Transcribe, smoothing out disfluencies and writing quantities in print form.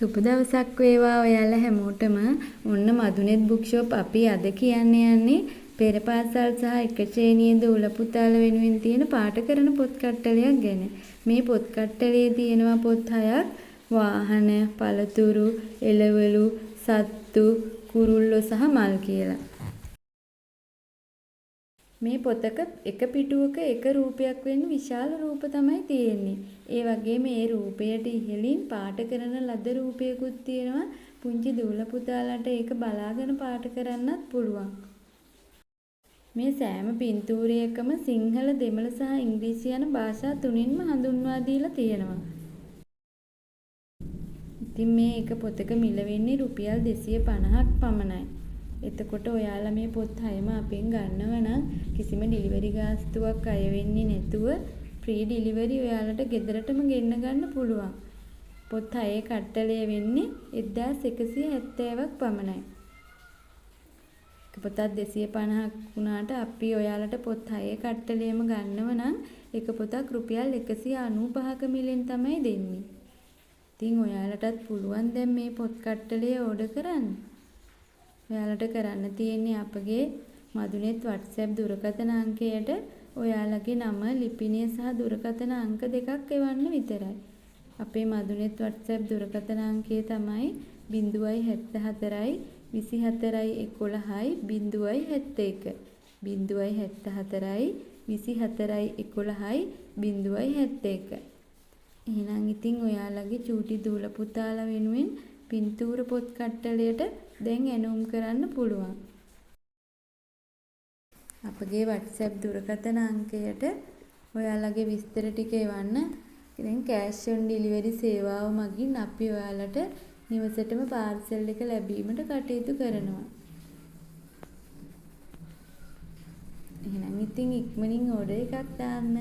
සුබ දවසක් වේවා ඔයාලා හැමෝටම. ඔන්න මදුනෙත් බුක් ෂොප් අපි අද කියන්න යන්නේ පෙර පාසල් සහ එක ශ්‍රේණියේ දූල පුතාලා වෙනුවෙන් තියෙන පාට කරන පොත් කට්ටලයක් ගැන. මේ පොත් කට්ටලේ තියෙනවා පොත් 6ක්. වාහන, පළතුරු, එළවලු, සත්තු, කුරුල්ලෝ සහ මල් කියලා. මේ පොතක එක පිටුවක එක රූපයක් වෙන්න විශාල රූප තමයි තියෙන්නේ. ඒ වගේම මේ රූපයට ඉහළින් පාට කරන ලද රූපයකුත් තියෙනවා. පුංචි දූල පුතාලට ඒක බලාගෙන පාට කරන්නත් පුළුවන්. මේ සෑම පින්තූරයකම සිංහල, දෙමළ සහ ඉංග්‍රීසි යන භාෂා තුනින්ම හඳුන්වා දීලා තියෙනවා. ඉතින් මේ එක පොතක මිල වෙන්නේ රුපියල් 250ක් පමණයි. එතකොට ඔයාලා මේ පොත් 6ම අපෙන් ගන්නව නම් කිසිම ඩිලිවරි ගාස්තුවක් අය වෙන්නේ නැතුව ෆ්‍රී ඩිලිවරි ඔයාලට ගෙදරටම ගෙන්න ගන්න පුළුවන්. පොත් 6 කට්ටලය වෙන්නේ 1170ක් පමණයි. එක පොතක් 250ක් වුණාට අපි ඔයාලට පොත් 6 කට්ටලයම ගන්නව නම් එක පොතක් රුපියල් 195ක මිලෙන් තමයි දෙන්නේ. ඉතින් ඔයාලටත් පුළුවන් දැන් මේ පොත් කට්ටලය ඕඩර් කරන්න. ඔයාලට කරන්න තියෙන්නේ අපගේ මදුනෙත් WhatsApp දුරකථන අංකයට ඔයාලගේ නම, ලිපිනය සහ දුරකථන අංක දෙකක් එවන්න විතරයි. අපේ මදුනෙත් WhatsApp දුරකථන අංකය තමයි 074 24 11 071. 074 24 11 071. එහෙනම් ඉතින් ඔයාලගේ චූටි දූල පුතාලා වෙනුවෙන් පින්තූර පොත් කට්ටලයට දැන් ඇනුම් කරන්න පුළුවන්. අපගේ WhatsApp දුරකථන අංකයට ඔයාලගේ විස්තර ටික එවන්න. දැන් කෑෂ් ඔන් ඩිලිවරි සේවාව මගින් අපි ඔයාලට නිවසටම පාර්සල් එක ලැබීමට කටයුතු කරනවා. එහෙනම් ඉතින් ඉක්මනින් ඕඩර් එකක් දාන්න.